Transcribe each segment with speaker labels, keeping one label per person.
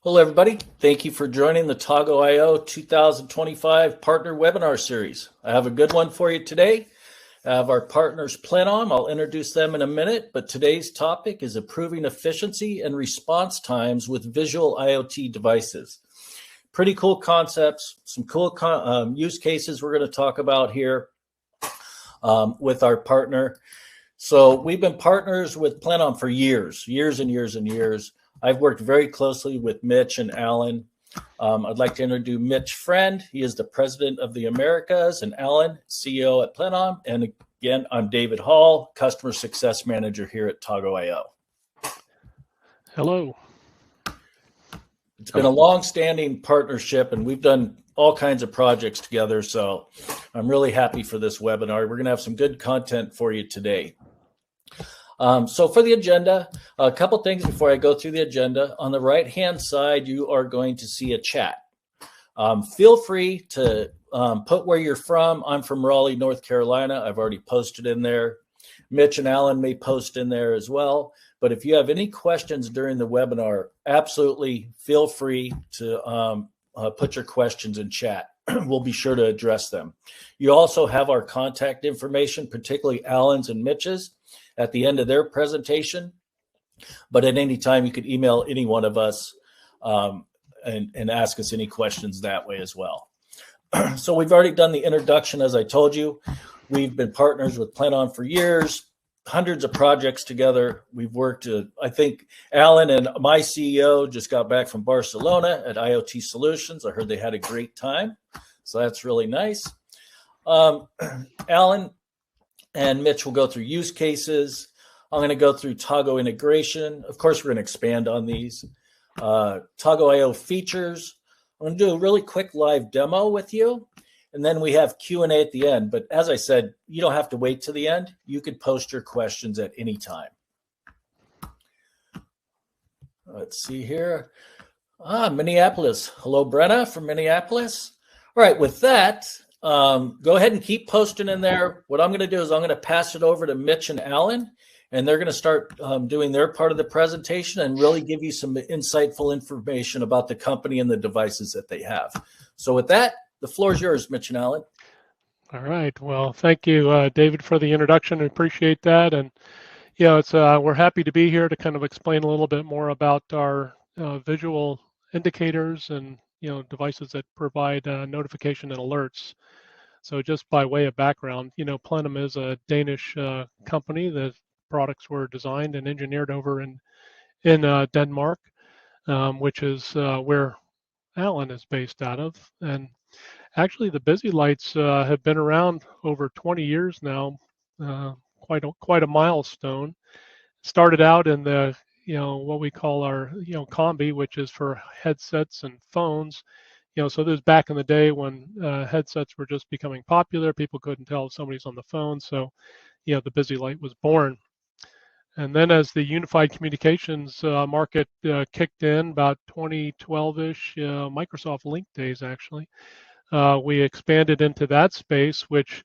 Speaker 1: Hello, everybody. Thank you for joining the TagoIO 2025 Partner Webinar Series. I have a good one for you today. I have our partners Plenom. I'll introduce them in a minute, but today's topic is improving efficiency and response times with visual IoT devices. Pretty cool concepts, some cool use cases we're going to talk about here with our partner. So we've been partners with Plenom for years and years. I've worked very closely with Mitch and Alan. I'd like to introduce Mitch Friend. He is the president of the Americas, and Alan, CEO at Plenom. And again, I'm David Hall, customer success manager here at TagoIO.
Speaker 2: Hello.
Speaker 1: It's been a long-standing partnership, and we've done all kinds of projects together. So I'm really happy for this webinar. We're going to have some good content for you today. So for the agenda, a couple things before I go through the agenda. On the right-hand side, you are going to see a chat. Feel free to put where you're from. I'm from Raleigh, North Carolina. I've already posted in there. Mitch and Alan may post in there as well. But if you have any questions during the webinar, absolutely feel free to put your questions in chat. We'll be sure to address them. You also have our contact information, particularly Alan's and Mitch's, at the end of their presentation, but at any time you could email any one of us and ask us any questions that way as well. So we've already done the introduction, as I told you. We've been partners with Plenom for years, hundreds of projects together. We've worked, I think Alan and my CEO just got back from Barcelona at IoT Solutions. I heard they had a great time, so that's really nice. Alan and Mitch will go through use cases. I'm going to go through Tago integration. Of course, we're going to expand on these. TagoIO features. I'm going to do a really quick live demo with you. And then we have Q&A at the end. But as I said, you don't have to wait to the end. You could post your questions at any time. Let's see here. Minneapolis. Hello, Brenna from Minneapolis. All right, with that, go ahead and keep posting in there. What I'm going to do is I'm going to pass it over to Mitch and Alan, and they're going to start doing their part of the presentation and really give you some insightful information about the company and the devices that they have. So with that, the floor is yours, Mitch and Alan.
Speaker 2: All right. Well, thank you, David, for the introduction. I appreciate that. And it's we're happy to be here to kind of explain a little bit more about our visual indicators and devices that provide notification and alerts. So just by way of background, Plenom is a Danish company. The products were designed and engineered over in Denmark, which is where Alan is based out of. And actually, the busy lights have been around over 20 years now, quite a milestone. Started out in the what we call our combi, which is for headsets and phones. So this was back in the day when headsets were just becoming popular. People couldn't tell if somebody's on the phone, so the busy light was born. And then as the unified communications market kicked in about 2012-ish, Microsoft Link days actually, we expanded into that space, which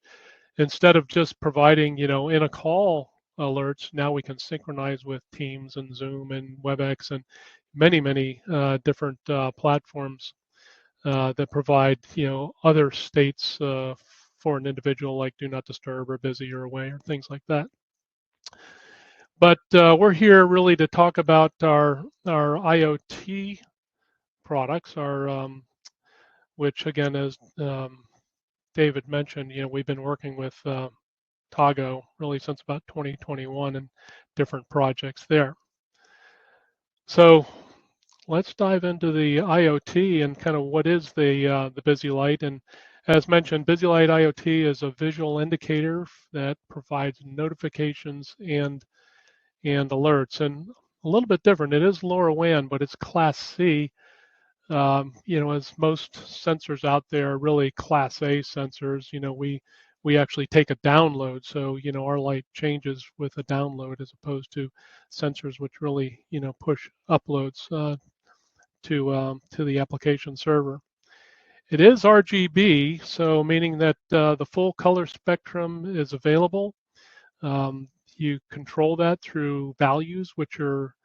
Speaker 2: instead of just providing in a call alerts, now we can synchronize with Teams and Zoom and WebEx and many different platforms that provide other states for an individual, like do not disturb or busy or away or things like that. But we're here really to talk about our IoT products, which again, as David mentioned, we've been working with Tago really since about 2021 and different projects there. So let's dive into the IoT and kind of what is the busy light. And as mentioned, busy light IoT is a visual indicator that provides notifications and alerts, and a little bit different. It is LoRaWAN, but it's Class C. As most sensors out there are really Class A sensors, we actually take a download. So, our light changes with a download as opposed to sensors which really, push uploads to the application server. It is RGB, so meaning that the full color spectrum is available. You control that through values, which are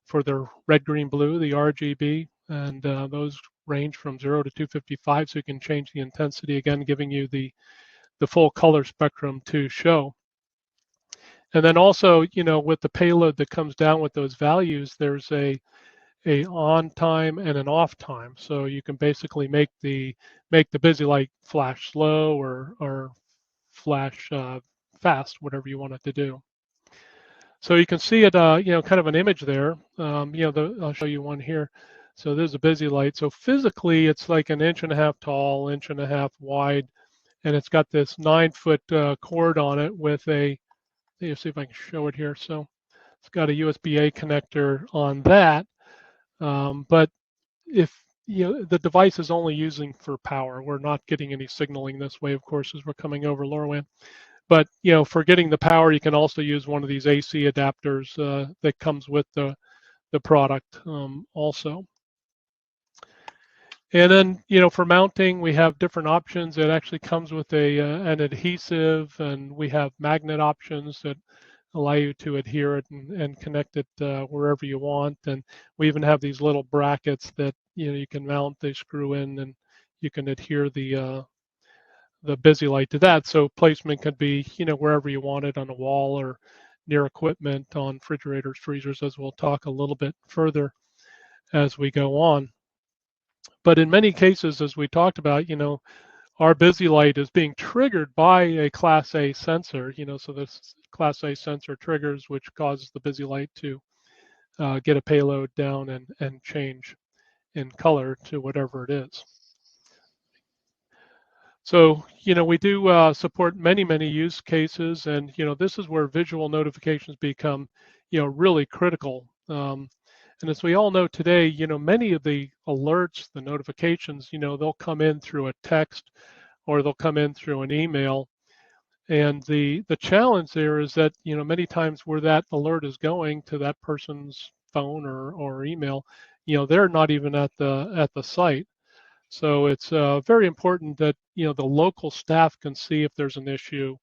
Speaker 2: for the red, green, blue, the RGB and those range from 0 to 255, so you can change the intensity, again, giving you the full color spectrum to show. And then also, with the payload that comes down with those values, there's a on time and an off time. So you can basically make the busy light flash slow or flash fast, whatever you want it to do. So you can see it, kind of an image there. I'll show you one here. So there's a busy light. So physically, it's like 1.5 inches tall, 1.5 inches wide, and it's got this 9-foot cord on it with a. Let's see if I can show it here. So it's got a USB-A connector on that. But if the device is only using for power, we're not getting any signaling this way, of course, as we're coming over LoRaWAN. But for getting the power, you can also use one of these AC adapters that comes with the product also. And then for mounting, we have different options. It actually comes with an adhesive, and we have magnet options that allow you to adhere it and connect it wherever you want. And we even have these little brackets that you can mount. They screw in, and you can adhere the busy light to that. So placement could be wherever you want it, on a wall or near equipment, on refrigerators, freezers, as we'll talk a little bit further as we go on. But in many cases, as we talked about, our busy light is being triggered by a Class A sensor, so this Class A sensor triggers, which causes the busy light to get a payload down and change in color to whatever it is. So, we do support many, many use cases, and, this is where visual notifications become, really critical. And as we all know today, many of the alerts, the notifications, they'll come in through a text or they'll come in through an email. And the challenge there is that, many times where that alert is going to that person's phone or email, they're not even at the site. So it's very important that, the local staff can see if there's an issue,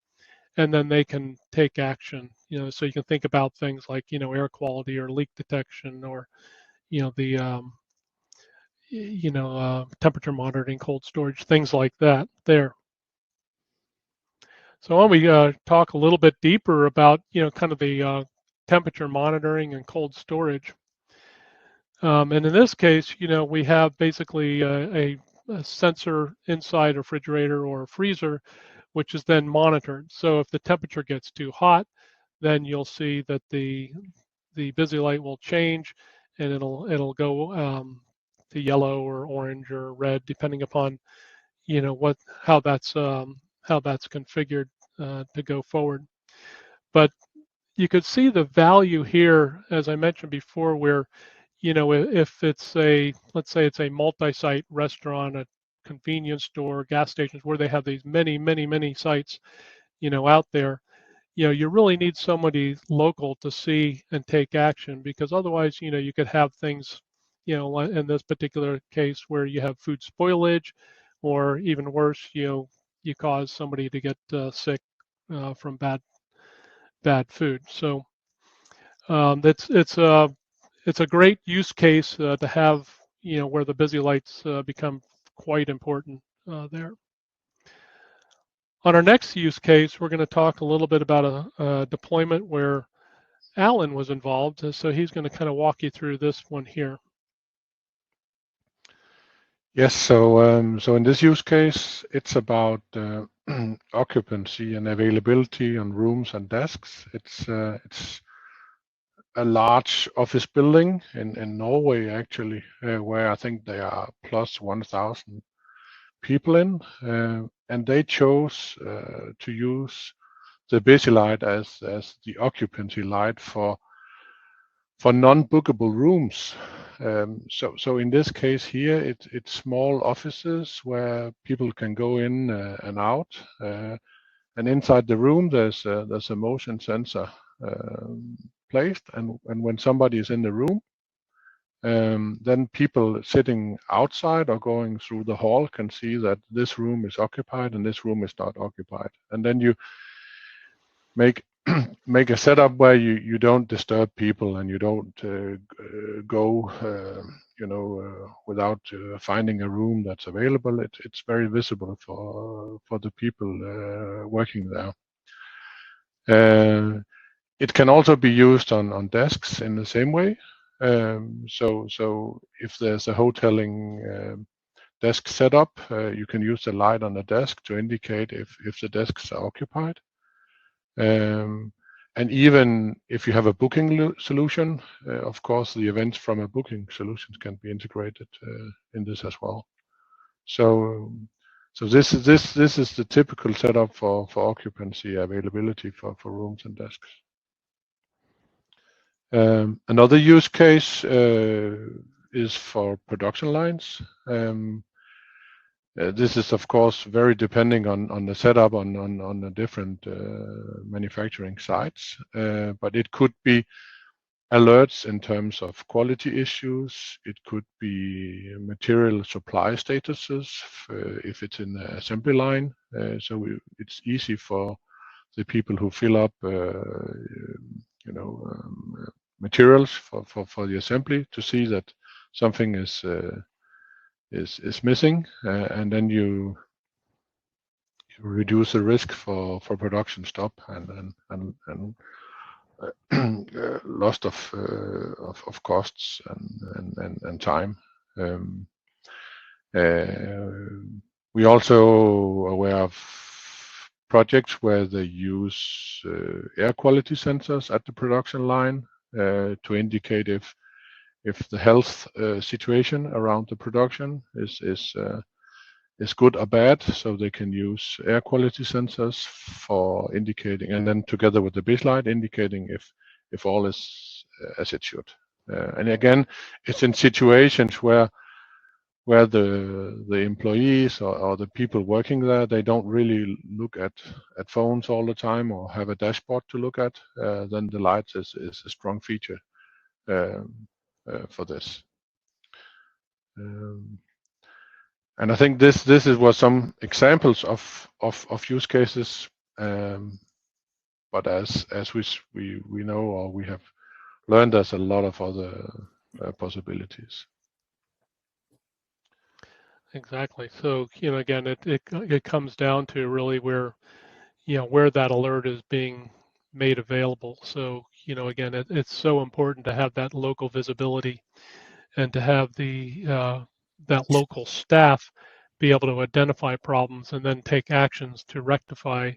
Speaker 2: and then they can take action. So you can think about things like, air quality or leak detection, or, the temperature monitoring, cold storage, things like that there. So why don't we talk a little bit deeper about, kind of the temperature monitoring and cold storage. And in this case, we have basically a sensor inside a refrigerator or a freezer, which is then monitored. So if the temperature gets too hot, then you'll see that the busy light will change, and it'll go to yellow or orange or red, depending upon how that's configured to go forward. But you could see the value here, as I mentioned before, where if it's let's say it's a multi-site restaurant, a convenience store, gas stations, where they have these many sites out there, you really need somebody local to see and take action, because otherwise, you could have things, in this particular case, where you have food spoilage, or even worse, you cause somebody to get sick from bad food. So it's a great use case to have, where the busy lights become quite important there. On our next use case, we're going to talk a little bit about a deployment where Alan was involved. So he's going to kind of walk you through this one here.
Speaker 3: Yes, so in this use case, it's about occupancy and availability on rooms and desks. It's a large office building in Norway, actually, where I think there are plus 1,000 people in, and they chose to use the busy light as the occupancy light for non-bookable rooms. So in this case here, it's small offices where people can go in and out, and inside the room there's a motion sensor placed, and when somebody is in the room, then people sitting outside or going through the hall can see that this room is occupied and this room is not occupied. And then you make a setup where you don't disturb people, and you don't go without finding a room that's available. It's very visible for the people working there. It can also be used on desks in the same way. So if there's a hoteling desk setup, you can use the light on the desk to indicate if the desks are occupied. And even if you have a booking solution, of course, the events from a booking solution can be integrated in this as well. So this is the typical setup for occupancy availability for rooms and desks. Another use case is for production lines. This is, of course, very depending on the setup on the different manufacturing sites, but it could be alerts in terms of quality issues. It could be material supply statuses if it's in the assembly line. So it's easy for the people who fill up, materials for the assembly to see that something is missing, and then you reduce the risk for production stop and loss of costs and time. We also aware of projects where they use air quality sensors at the production line to indicate if the health situation around the production is good or bad, so they can use air quality sensors for indicating, and then together with the baseline indicating if all is as it should. And again, it's in situations where the employees or the people working there, they don't really look at phones all the time or have a dashboard to look at. Then the lights is a strong feature for this. And I think this was some examples of use cases, but as we know, or we have learned, there's a lot of other possibilities.
Speaker 2: Exactly. So, again, it comes down to really where that alert is being made available. So, again, it's so important to have that local visibility and to have that local staff be able to identify problems and then take actions to rectify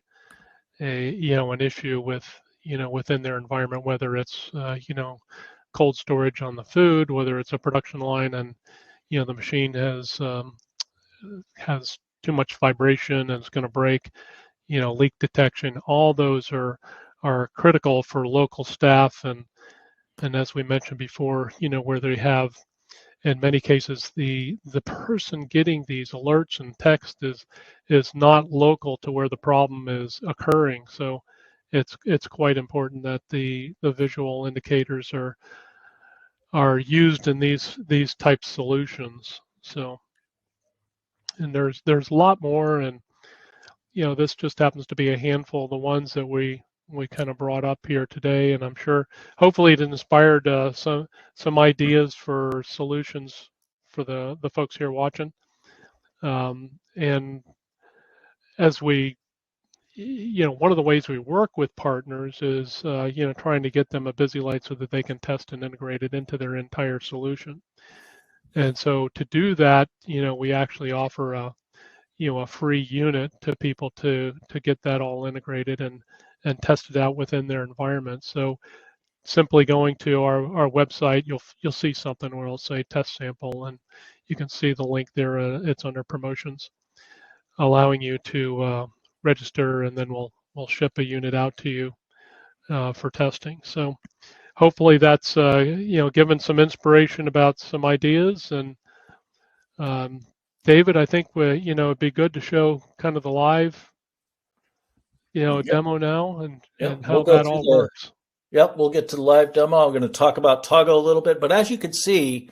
Speaker 2: an issue within their environment, whether it's cold storage on the food, whether it's a production line and the machine has too much vibration and it's going to break, leak detection. All those are critical for local staff, and as we mentioned before, where they have, in many cases, the person getting these alerts and text is not local to where the problem is occurring. So it's quite important that the visual indicators are used in these type solutions. So, and there's a lot more, and this just happens to be a handful of the ones that we kind of brought up here today, and I'm sure hopefully it inspired some ideas for solutions for the folks here watching. And as we, one of the ways we work with partners is trying to get them a busy light so that they can test and integrate it into their entire solution. And so to do that, we actually offer a free unit to people to get that all integrated and test it out within their environment. So simply going to our website, you'll see something where it'll say test sample, and you can see the link there. It's under promotions, allowing you to register, and then we'll ship a unit out to you for testing. So hopefully that's given some inspiration about some ideas. And David, I think it'd be good to show kind of the live
Speaker 1: Yep.
Speaker 2: demo now and how
Speaker 1: we'll
Speaker 2: that all works.
Speaker 1: Yep, we'll get to the live demo. I'm going to talk about Tago a little bit, but as you can see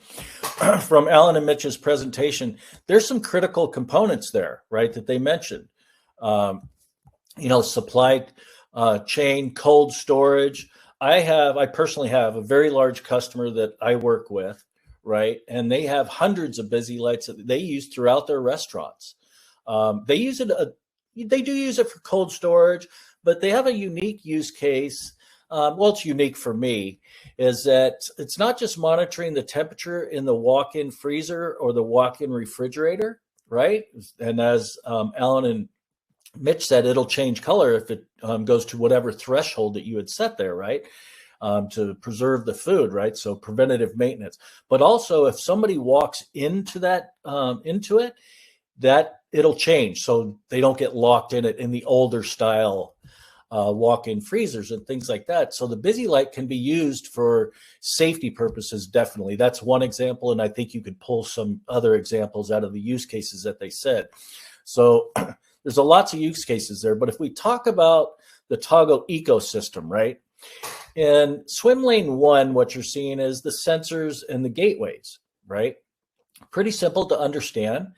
Speaker 1: from Alan and Mitch's presentation, there's some critical components there, right, that they mentioned. Supply chain, cold storage. I personally have a very large customer that I work with, right? And they have hundreds of busy lights that they use throughout their restaurants. They use it. They do use it for cold storage, but they have a unique use case. Well, it's unique for me, is that it's not just monitoring the temperature in the walk-in freezer or the walk-in refrigerator, right? And as Alan and Mitch said, it'll change color if it goes to whatever threshold that you had set there, right? To preserve the food, right? So preventative maintenance. But also, if somebody walks into that, that it'll change so they don't get locked in it in the older style walk-in freezers and things like that. So the busy light can be used for safety purposes, definitely. That's one example, and I think you could pull some other examples out of the use cases that they said. So there's lots of use cases there. But if we talk about the Tago ecosystem, right? In swim lane 1, what you're seeing is the sensors and the gateways, right? Pretty simple to understand.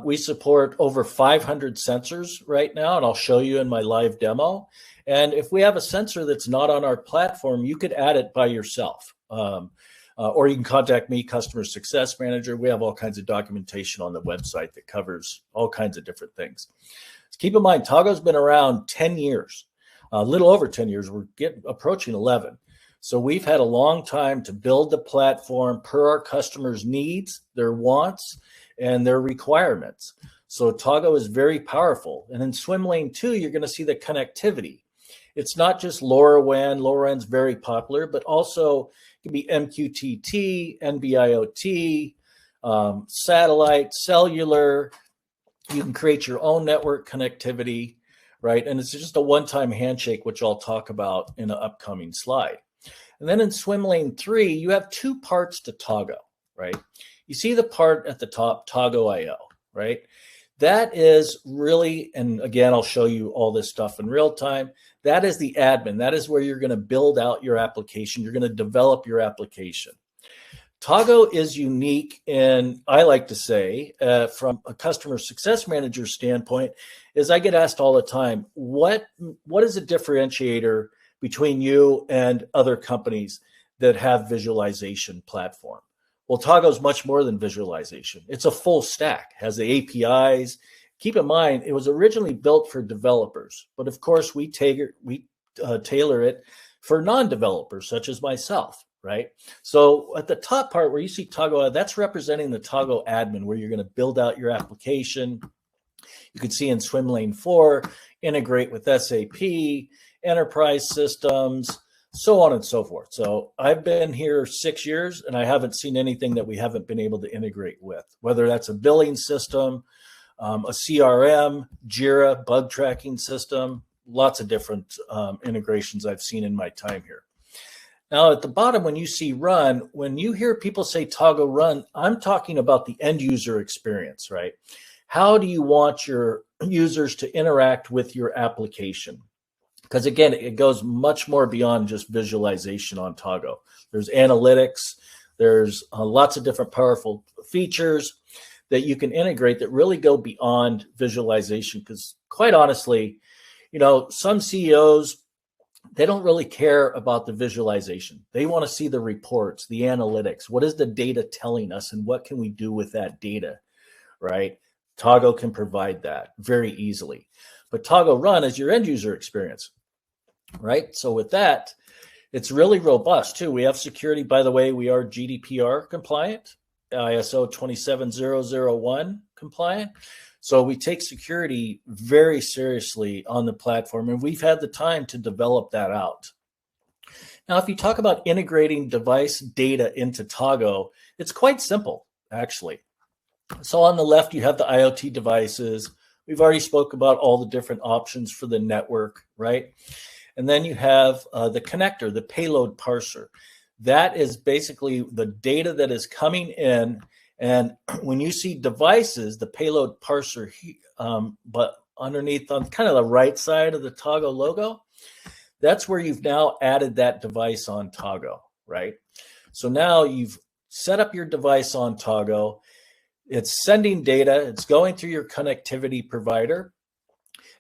Speaker 1: We support over 500 sensors right now, and I'll show you in my live demo. And if we have a sensor that's not on our platform, you could add it by yourself. Or you can contact me, Customer Success Manager. We have all kinds of documentation on the website that covers all kinds of different things. So keep in mind, Tago's been around 10 years, a little over 10 years. We're approaching 11. So we've had a long time to build the platform per our customers' needs, their wants, and their requirements. So Tago is very powerful. And in swim lane 2, you're going to see the connectivity. It's not just LoRaWAN. LoRaWAN's very popular, but also it can be MQTT, NB-IoT, satellite, cellular. You can create your own network connectivity, right? And it's just a one-time handshake, which I'll talk about in an upcoming slide. And then in swim lane 3, you have 2 parts to Tago, right? You see the part at the top, TagoIO, right? That is really, and again, I'll show you all this stuff in real time. That is the admin. That is where you're going to build out your application. You're going to develop your application. Tago is unique, and I like to say, from a customer success manager standpoint, is I get asked all the time, what is a differentiator between you and other companies that have visualization platform? Well, Tago is much more than visualization. It's a full stack, has the APIs. Keep in mind, it was originally built for developers, but of course we tailor it for non-developers such as myself, right? So at the top part where you see Tago, that's representing the Tago admin, where you're going to build out your application. You can see in swim lane 4, integrate with SAP, enterprise systems, so on and so forth. So I've been here 6 years and I haven't seen anything that we haven't been able to integrate with, whether that's a billing system, a CRM, Jira, bug tracking system, lots of different integrations I've seen in my time here. Now at the bottom, when you see run, when you hear people say Tago run, I'm talking about the end user experience, right? How do you want your users to interact with your application? Because again, it goes much more beyond just visualization on Tago. There's analytics, there's lots of different powerful features that you can integrate that really go beyond visualization. Because quite honestly, you know, some CEOs, they don't really care about the visualization. They want to see the reports, the analytics. What is the data telling us and what can we do with that data, right? Tago can provide that very easily. But Tago Run is your end user experience, right? So with that, it's really robust too. We have security, by the way, we are GDPR compliant, ISO 27001 compliant. So we take security very seriously on the platform, and we've had the time to develop that out. Now, if you talk about integrating device data into Tago, it's quite simple, actually. So on the left, you have the IoT devices. We've already spoke about all the different options for the network, right? And then you have the connector, the payload parser. That is basically the data that is coming in. And when you see devices, the payload parser, but underneath on kind of the right side of the Tago logo, that's where you've now added that device on Tago, right? So now you've set up your device on Tago. It's sending data. It's going through your connectivity provider.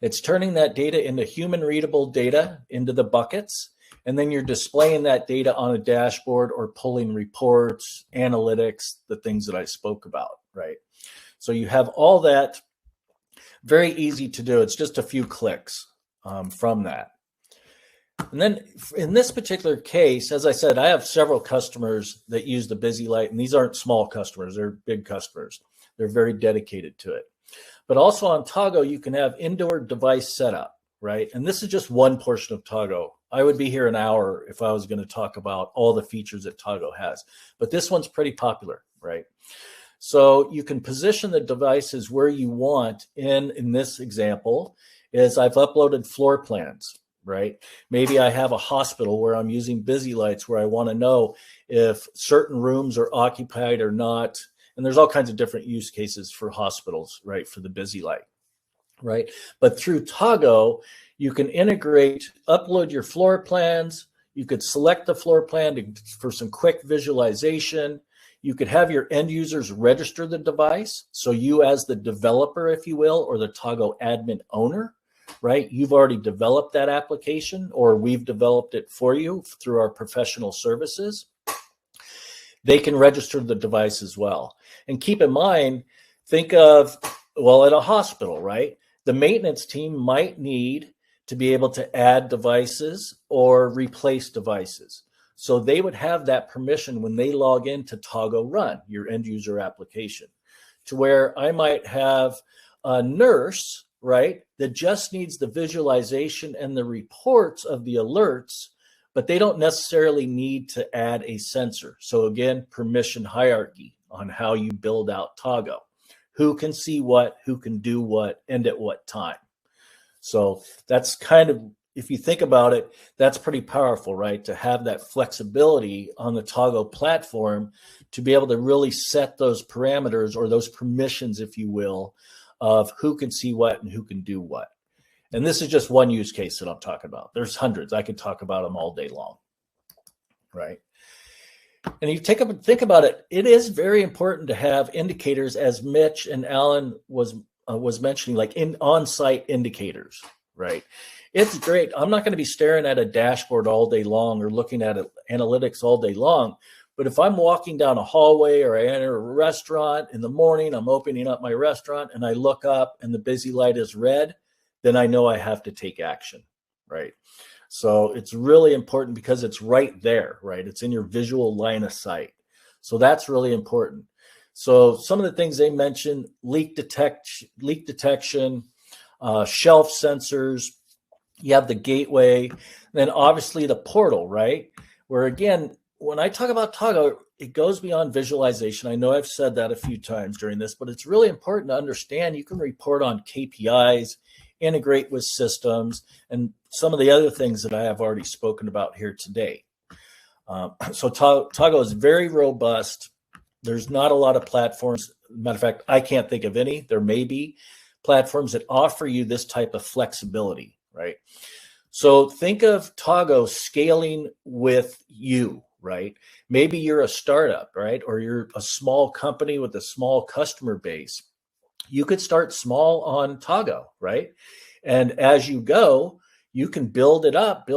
Speaker 1: It's turning that data into human readable data into the buckets. And then you're displaying that data on a dashboard or pulling reports, analytics, the things that I spoke about, right? So you have all that, very easy to do. It's just a few clicks from that. And then in this particular case, as I said, I have several customers that use the Busy Light, and these aren't small customers, they're big customers. They're very dedicated to it. But also on Tago, you can have indoor device setup, right? And this is just one portion of Tago. I would be here an hour if I was going to talk about all the features that Tago has, but this one's pretty popular, right? So you can position the devices where you want. In this example is I've uploaded floor plans, right? Maybe I have a hospital where I'm using Busy Lights where I want to know if certain rooms are occupied or not. And there's all kinds of different use cases for hospitals, right, for the Busy Light, right? But through Tago, you can integrate, upload your floor plans. You could select the floor plan for some quick visualization. You could have your end users register the device. So you as the developer, if you will, or the Tago admin owner, right? You've already developed that application, or we've developed it for you through our professional services. They can register the device as well. And keep in mind, think of, well, at a hospital, right? The maintenance team might need to be able to add devices or replace devices. So they would have that permission when they log into Tago Run, your end user application, to where I might have a nurse, right, that just needs the visualization and the reports of the alerts, but they don't necessarily need to add a sensor. So again, permission hierarchy on how you build out Tago. Who can see what, who can do what, and at what time. So that's kind of, if you think about it, that's pretty powerful, right? To have that flexibility on the Tago platform to be able to really set those parameters or those permissions, if you will, of who can see what and who can do what. And this is just one use case that I'm talking about. There's hundreds. I could talk about them all day long, right? And you think about it, it is very important to have indicators, as Mitch and Alan was mentioning, like on-site indicators, right? It's great. I'm not going to be staring at a dashboard all day long or looking at analytics all day long. But if I'm walking down a hallway or I enter a restaurant in the morning, I'm opening up my restaurant and I look up and the Busy Light is red, then I know I have to take action, right? So it's really important because it's right there, right? It's in your visual line of sight. So that's really important. So some of the things they mentioned, leak detection, shelf sensors, you have the gateway, then obviously the portal, right? Where again, when I talk about Tago, it goes beyond visualization. I know I've said that a few times during this, but it's really important to understand you can report on KPIs, integrate with systems, and some of the other things that I have already spoken about here today. So Tago is very robust. There's not a lot of platforms. Matter of fact, I can't think of any. There may be platforms that offer you this type of flexibility, right? So think of Tago scaling with you, right? Maybe you're a startup, right? Or you're a small company with a small customer base. You could start small on Tago, right? And as you go, you can build it up.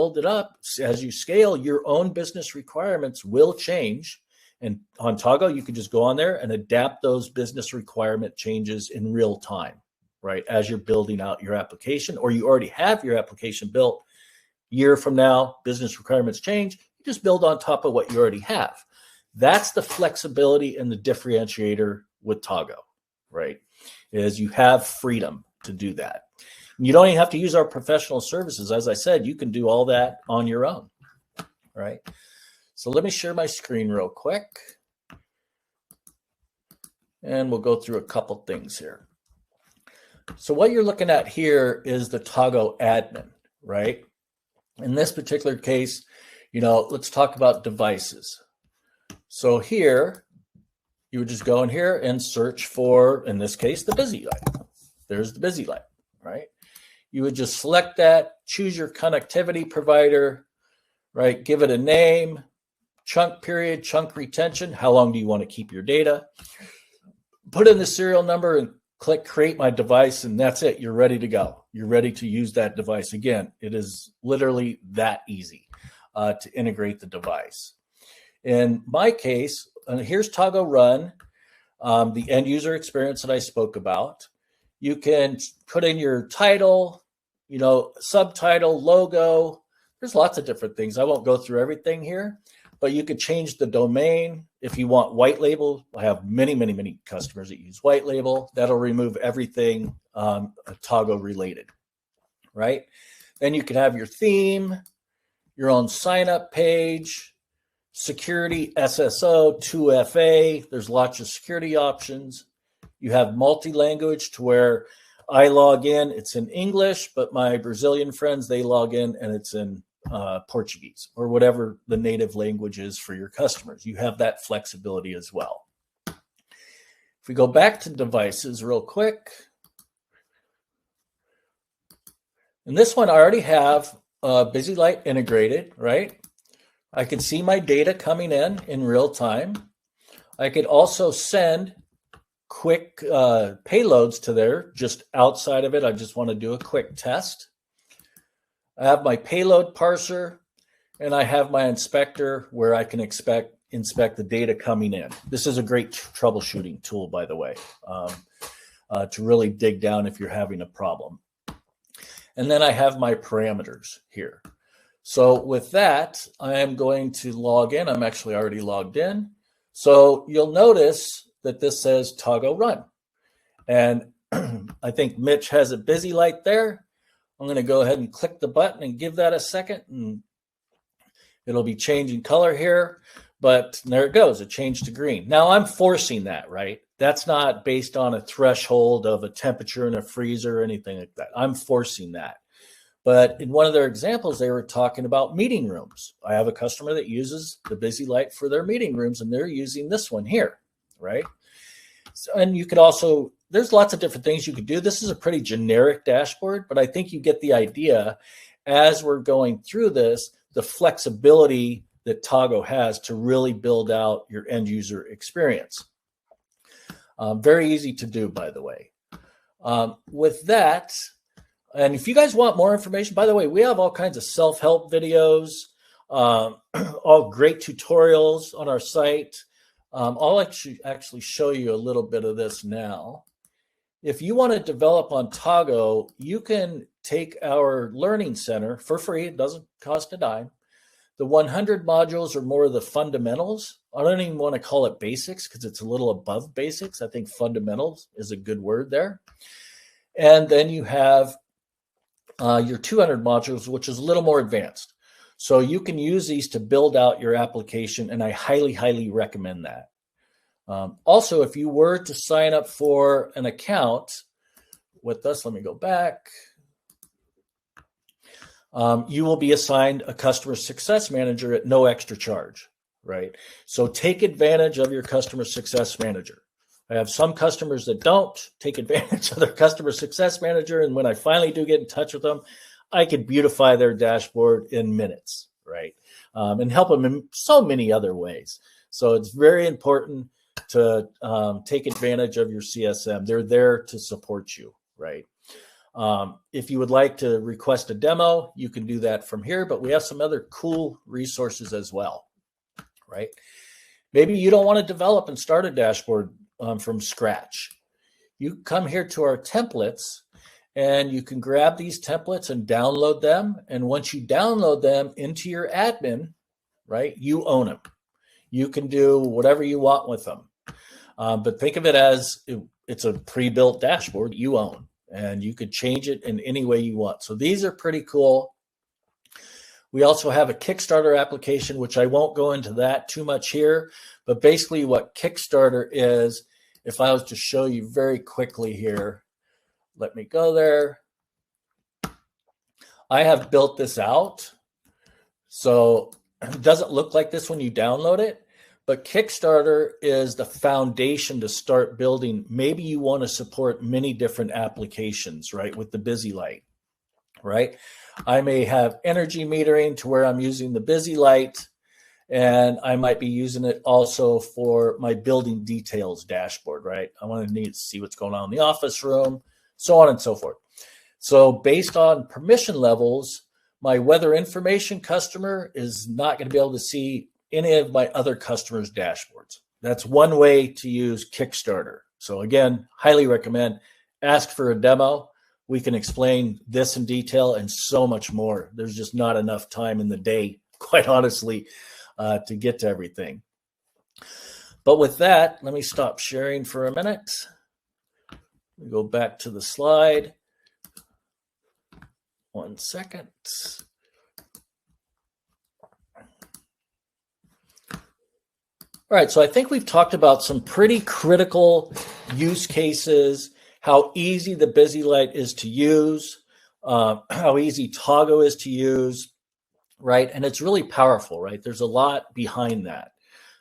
Speaker 1: As you scale, your own business requirements will change. And on Tago, you can just go on there and adapt those business requirement changes in real time, right? As you're building out your application, or you already have your application built. Year from now, business requirements change. You just build on top of what you already have. That's the flexibility and the differentiator with Tago, right? Is you have freedom to do that. You don't even have to use our professional services. As I said, you can do all that on your own, right? So let me share my screen real quick. And we'll go through a couple things here. So what you're looking at here is the Tago admin, right? In this particular case, let's talk about devices. So here, you would just go in here and search for, in this case, the Busy Light. There's the Busy Light, right? You would just select that, choose your connectivity provider, right? Give it a name, chunk period, chunk retention. How long do you want to keep your data? Put in the serial number and click create my device, and that's it. You're ready to go. You're ready to use that device. Again, it is literally that easy. to integrate the device. In my case, here's Tago Run, the end user experience that I spoke about. You can put in your title, subtitle, logo. There's lots of different things. I won't go through everything here, but you could change the domain. If you want white label, I have many, many, many customers that use white label. That'll remove everything Tago related, right? Then you can have your theme, your own sign up page, security, SSO, 2FA. There's lots of security options. You have multi-language to where I log in, it's in English, but my Brazilian friends, they log in and it's in Portuguese or whatever the native language is for your customers. You have that flexibility as well. If we go back to devices real quick, and this one I already have BusyLight integrated, right? I can see my data coming in real time. I could also send quick payloads to there just outside of it. I just want to do a quick test. I have my payload parser, and I have my inspector where I can inspect the data coming in. This is a great troubleshooting tool, by the way, to really dig down if you're having a problem. And then I have my parameters here. So with that, I am going to log in. I'm actually already logged in. So you'll notice that this says Tago Run. And I think Mitch has a BusyLight there. I'm going to go ahead and click the button and give that a second, and it'll be changing color here. But there it goes. It changed to green. Now I'm forcing that, right? That's not based on a threshold of a temperature in a freezer or anything like that. I'm forcing that. But in one of their examples, they were talking about meeting rooms. I have a customer that uses the BusyLight for their meeting rooms, and they're using this one here, right? So, and you could also, there's lots of different things you could do. This is a pretty generic dashboard, but I think you get the idea as we're going through this, the flexibility that Tago has to really build out your end user experience. Very easy to do, by the way. With that, and if you guys want more information, by the way, we have all kinds of self-help videos, all great tutorials on our site. I'll actually show you a little bit of this now. If you want to develop on Tago, you can take our learning center for free. It doesn't cost a dime. The 100 modules are more of the fundamentals. I don't even want to call it basics because it's a little above basics. I think fundamentals is a good word there. And then you have your 200 modules, which is a little more advanced. So you can use these to build out your application, and I highly, highly recommend that. Also, if you were to sign up for an account with us, let me go back. You will be assigned a customer success manager at no extra charge, right? So take advantage of your customer success manager. I have some customers that don't take advantage of their customer success manager. And when I finally do get in touch with them, I can beautify their dashboard in minutes, right? And help them in so many other ways. So it's very important to take advantage of your CSM. They're there to support you, right? If you would like to request a demo, you can do that from here, but we have some other cool resources as well, right? Maybe you don't want to develop and start a dashboard from scratch. You come here to our templates and you can grab these templates and download them. And once you download them into your admin, right, you own them. You can do whatever you want with them. But think of it as it's a pre-built dashboard you own, and you could change it in any way you want. So these are pretty cool. We also have a Kickstarter application, which I won't go into that too much here, but basically what Kickstarter is, if I was to show you very quickly here, let me go there. I have built this out. So it doesn't look like this when you download it, but Kickstarter is the foundation to start building. Maybe you want to support many different applications, right, with the BusyLight, right? I may have energy metering to where I'm using the BusyLight, and I might be using it also for my building details dashboard, right? I want to need to see what's going on in the office room, so on and so forth. So based on permission levels, my weather information customer is not going to be able to see any of my other customers' dashboards. That's one way to use Kickstarter. So again, highly recommend, ask for a demo. We can explain this in detail and so much more. There's just not enough time in the day, quite honestly, to get to everything. But with that, let me stop sharing for a minute. We go back to the slide. 1 second. All right, so I think we've talked about some pretty critical use cases, how easy the Busy Light is to use, how easy Tago is to use, right? And it's really powerful, right? There's a lot behind that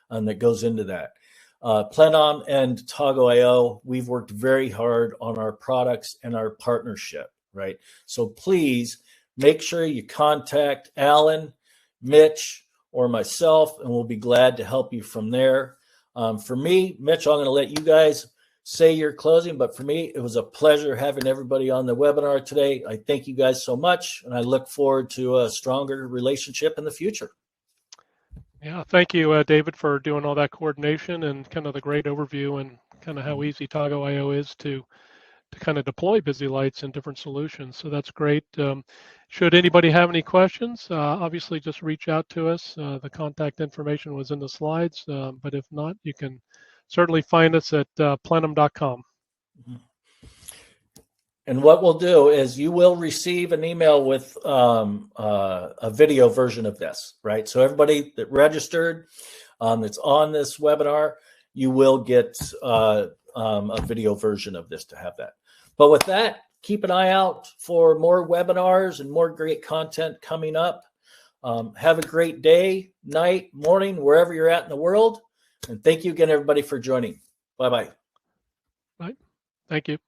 Speaker 1: that goes into that. Plenom and TagoIO, we've worked very hard on our products and our partnership, right? So please make sure you contact Alan, Mitch, or myself, and we'll be glad to help you from there. For me, Mitch, I'm going to let you guys say your closing, but for me, it was a pleasure having everybody on the webinar today. I thank you guys so much, and I look forward to a stronger relationship in the future.
Speaker 2: Yeah, thank you, David, for doing all that coordination and kind of the great overview and kind of how easy TagoIO is to kind of deploy Busy Lights in different solutions. So that's great. Should anybody have any questions, obviously just reach out to us. The contact information was in the slides, but if not, you can certainly find us at plenom.com.
Speaker 1: And what we'll do is you will receive an email with a video version of this, right? So everybody that registered that's on this webinar, you will get a video version of this to have that. But with that, keep an eye out for more webinars and more great content coming up. Have a great day, night, morning, wherever you're at in the world. And thank you again, everybody, for joining. Bye-bye.
Speaker 2: Bye. Thank you.